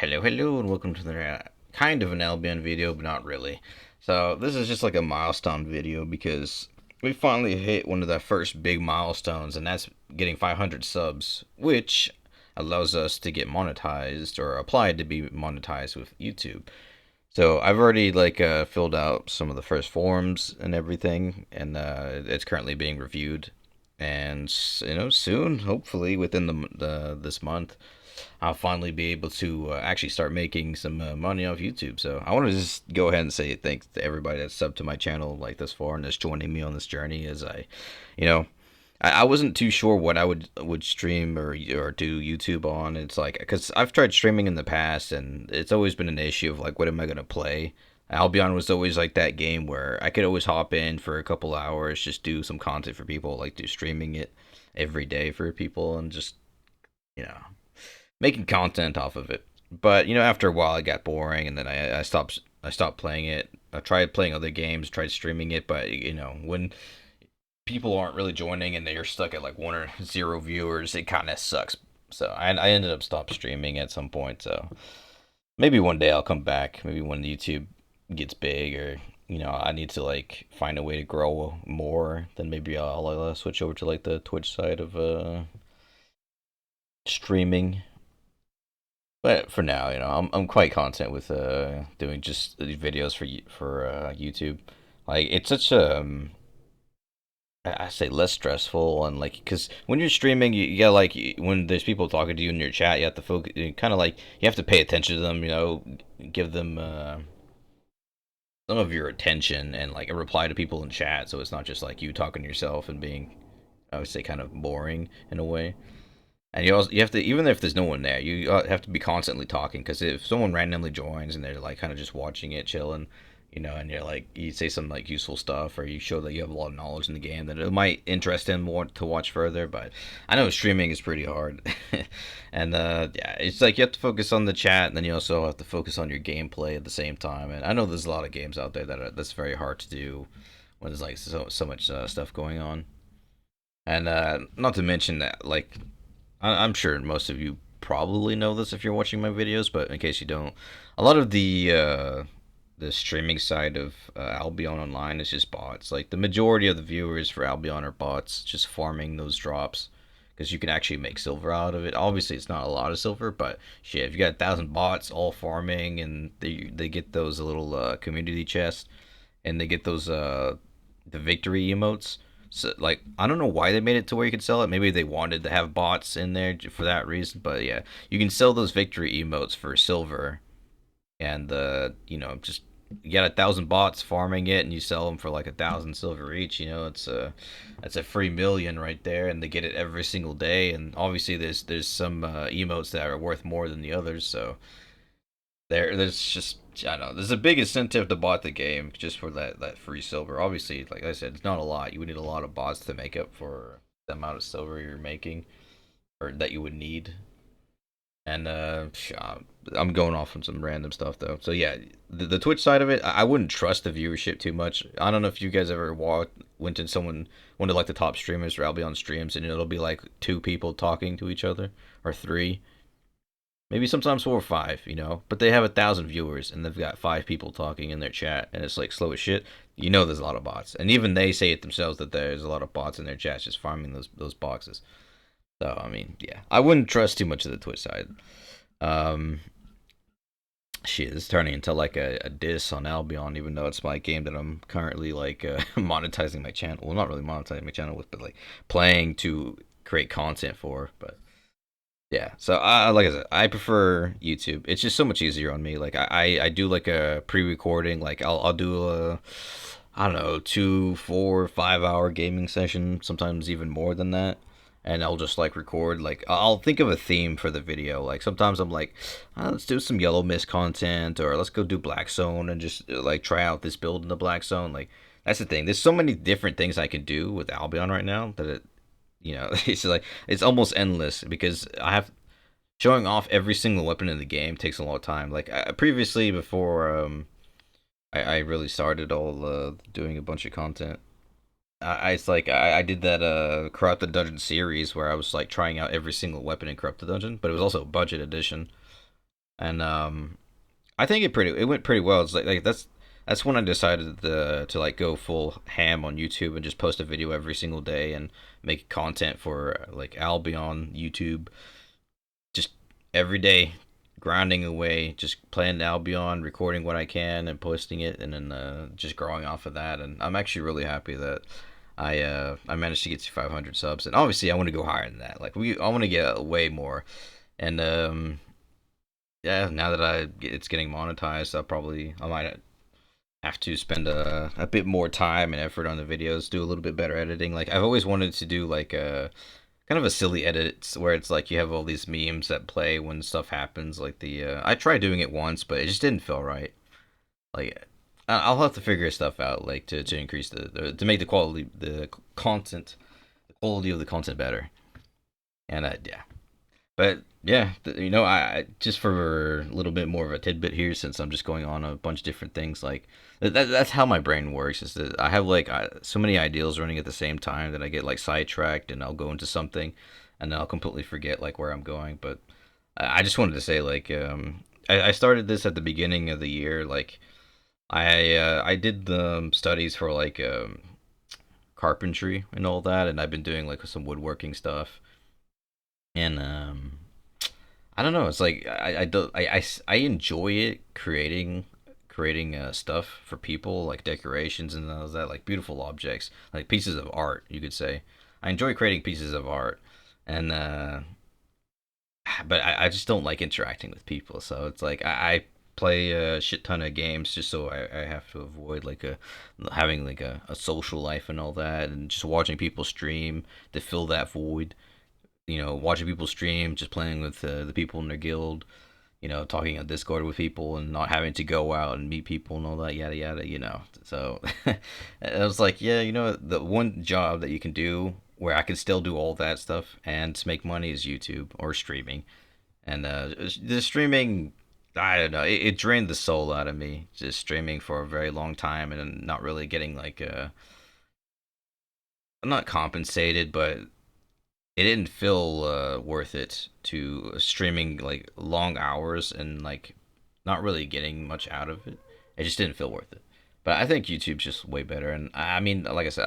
Hello, hello, and welcome to the kind of an Albion video, but not really. So this is just like a milestone video because we finally hit one of the first big milestones, and that's getting 500 subs, which allows us to get monetized or applied to be monetized with YouTube. So I've already filled out some of the first forms and everything, and it's currently being reviewed. And soon, hopefully within the this month, I'll finally be able to actually start making some money off YouTube. So I want to just go ahead and say thanks to everybody that's subbed to my channel like this far and that's joining me on this journey. As you know, I wasn't too sure what I would stream or do YouTube on. It's like because I've tried streaming in the past and it's always been an issue of like what am I gonna play. Albion was always like that game where I could always hop in for a couple hours, just do some content for people, like do streaming it every day for people, and just you know making content off of it. But after a while, it got boring, and then I stopped. I stopped playing it. I tried playing other games, tried streaming it, but when people aren't really joining and they're stuck at like one or zero viewers, it kind of sucks. So I ended up stop streaming at some point. So maybe one day I'll come back. Maybe when YouTube gets big, or I need to like find a way to grow more. Then maybe I'll switch over to like the Twitch side of streaming. But for now, I'm quite content with doing just these videos for YouTube. Like it's such a I say less stressful, and like because when you're streaming, you got like when there's people talking to you in your chat, you have to focus. Kind of like you have to pay attention to them. Give them some of your attention and like a reply to people in chat, so it's not just like you talking to yourself and being, I would say, kind of boring in a way. And you have to, even if there's no one there, you have to be constantly talking, because if someone randomly joins and they're like kind of just watching it, chilling, and you're like you say some like useful stuff, or you show that you have a lot of knowledge in the game, then it might interest them more to watch further. But I know streaming is pretty hard, and yeah, it's like you have to focus on the chat, and then you also have to focus on your gameplay at the same time. And I know there's a lot of games out there that's very hard to do when there's like so much stuff going on. And not to mention that, like, I'm sure most of you probably know this if you're watching my videos, but in case you don't, a lot of the streaming side of Albion Online is just bots. Like the majority of the viewers for Albion are bots, just farming those drops, because you can actually make silver out of it. Obviously, it's not a lot of silver, but shit, if you got 1,000 bots all farming and they get those little community chests, and they get those the victory emotes. So, like, I don't know why they made it to where you could sell it. Maybe they wanted to have bots in there for that reason. But yeah, you can sell those victory emotes for silver, and just you got 1,000 bots farming it, and you sell them for like 1,000 silver each. That's a free million right there, and they get it every single day. And obviously, there's some emotes that are worth more than the others, so there's just I don't know. There's a big incentive to bot the game just for that free silver. Obviously, like I said, it's not a lot. You would need a lot of bots to make up for the amount of silver you're making, or that you would need. And I'm going off on some random stuff though. So yeah, the Twitch side of it, I wouldn't trust the viewership too much. I don't know if you guys ever went to one of like the top streamers or Albion streams, and it'll be like two people talking to each other, or three, maybe sometimes 4 or 5, but they have 1,000 viewers and they've got 5 people talking in their chat, and it's like slow as shit. There's a lot of bots, and even they say it themselves that there's a lot of bots in their chats just farming those boxes. So I mean, yeah, I wouldn't trust too much of the Twitch side. Um, Shit, it's turning into like a diss on Albion, even though it's my game that I'm currently like monetizing my channel. Well, not really monetizing my channel with, but like playing to create content for. But yeah, so like I said, I prefer YouTube. It's just so much easier on me. Like I do like a pre-recording. Like I'll do a, I don't know, 2, 4, 5 hour gaming session, sometimes even more than that. And I'll just like record, like I'll think of a theme for the video. Like sometimes I'm like, let's do some Yellow Mist content, or let's go do Black Zone and just like try out this build in the Black Zone. Like that's the thing. There's so many different things I can do with Albion right now that it's like it's almost endless, because I have showing off every single weapon in the game takes a lot of time. Like previously, before I really started all doing a bunch of content, it's like I did that Corrupted Dungeon series where I was like trying out every single weapon in Corrupted Dungeon, but it was also budget edition. and I think it went pretty well. It's like that's when I decided to like go full ham on YouTube and just post a video every single day and make content for like Albion YouTube, just every day, grinding away, just playing Albion, recording what I can and posting it, and then just growing off of that. And I'm actually really happy that I managed to get to 500 subs, and obviously I want to go higher than that. Like I want to get way more, and yeah, now that it's getting monetized, I might have to spend a bit more time and effort on the videos, do a little bit better editing. Like I've always wanted to do like a kind of a silly edit where it's like you have all these memes that play when stuff happens. Like I tried doing it once, but it just didn't feel right. Like I'll have to figure stuff out, like to increase to make the content, the quality of the content better. And yeah, but yeah, just for a little bit more of a tidbit here, since I'm just going on a bunch of different things, like that's how my brain works. Is that I have like so many ideas running at the same time that I get like sidetracked and I'll go into something, and then I'll completely forget like where I'm going. But I just wanted to say like I started this at the beginning of the year. Like I did the studies for like carpentry and all that, and I've been doing like some woodworking stuff and I don't know. It's like I don't I enjoy it creating stuff for people like decorations and all that, like beautiful objects, like pieces of art, you could say. I enjoy creating pieces of art, and but I just don't like interacting with people. So it's like I play a shit ton of games just so I have to avoid like a having like a social life and all that, and just watching people stream to fill that void. Watching people stream, just playing with the people in their guild, talking on Discord with people and not having to go out and meet people and all that, yada yada. So I was like, yeah, the one job that you can do where I can still do all that stuff and make money is YouTube or streaming. And the streaming, I don't know, it drained the soul out of me, just streaming for a very long time and not really getting like, I'm not compensated, but it didn't feel worth it to streaming like long hours and like not really getting much out of it. It just didn't feel worth it. But I think YouTube's just way better. And I mean, like I said,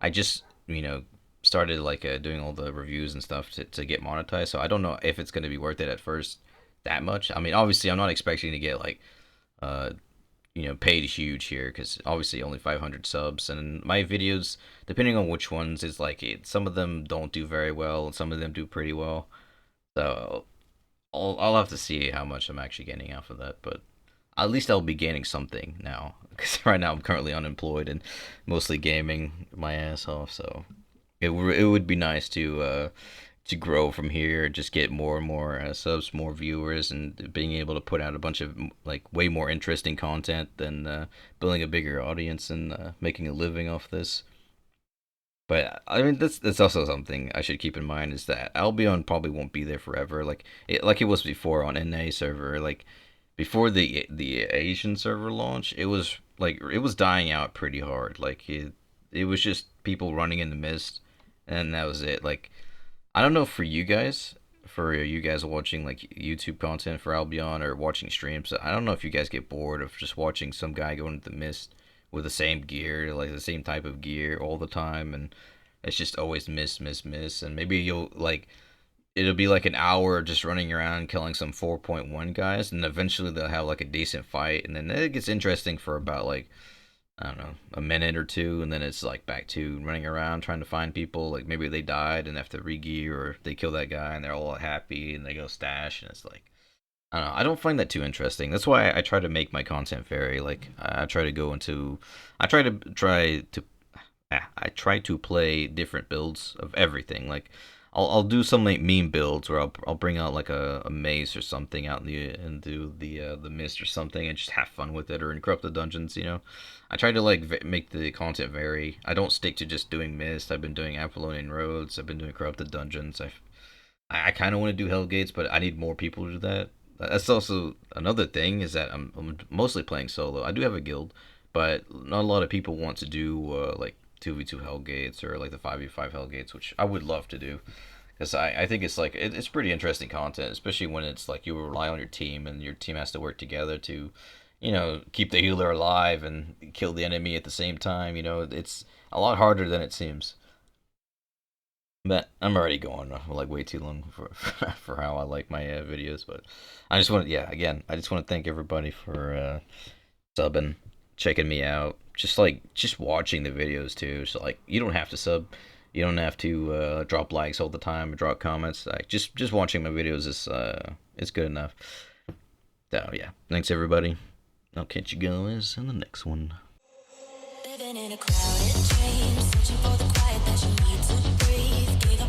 I just started like doing all the reviews and stuff to get monetized. So I don't know if it's going to be worth it at first that much. I mean, obviously, I'm not expecting to get like uh paid huge here because obviously only 500 subs, and my videos, depending on which ones, is like some of them don't do very well and some of them do pretty well. So I'll have to see how much I'm actually getting out of that, but at least I'll be gaining something now because right now I'm currently unemployed and mostly gaming my ass off. So it would be nice to grow from here, just get more and more subs, more viewers, and being able to put out a bunch of like way more interesting content than building a bigger audience and making a living off this. But I mean, that's also something I should keep in mind is that Albion probably won't be there forever, like it was before on NA server. Like before the Asian server launch, it was dying out pretty hard. Like it was just people running in the mist, and that was it. Like I don't know for you guys watching like YouTube content for Albion or watching streams. I don't know if you guys get bored of just watching some guy go into the mist with the same gear, like the same type of gear all the time, and it's just always miss, miss, miss. And maybe it'll be like an hour just running around killing some 4.1 guys, and eventually they'll have like a decent fight, and then it gets interesting for about like I don't know, a minute or two, and then it's like back to running around trying to find people. Like maybe they died and have to re-gear, or they kill that guy and they're all happy and they go stash, and it's like I don't know. I don't find that too interesting. That's why I try to make my content very like I try to go into, I I try to play different builds of everything. Like I'll do some like meme builds where I'll bring out like a maze or something out in the mist or something and just have fun with it, or in corrupt the dungeons. I try to like make the content vary. I don't stick to just doing mist. I've been doing Apollonian roads. I've been doing corrupted dungeons. I kind of want to do Hellgates, but I need more people to do that. That's also another thing is that I'm mostly playing solo. I do have a guild, but not a lot of people want to do like 2v2 Hellgates or like the 5v5 Hellgates, which I would love to do because I think it's like it's pretty interesting content, especially when it's like you rely on your team and your team has to work together to, keep the healer alive and kill the enemy at the same time. It's a lot harder than it seems. But I'm already going like way too long for how I like my videos. But I just want to, yeah, again, I just want to thank everybody for subbing, checking me out, just watching the videos too. So like, you don't have to sub, you don't have to drop likes all the time or drop comments. Like just watching my videos is good enough. So yeah, thanks everybody. I'll catch you guys in the next one. Living in a crowded dream, searching for the quiet that you need to breathe. Gave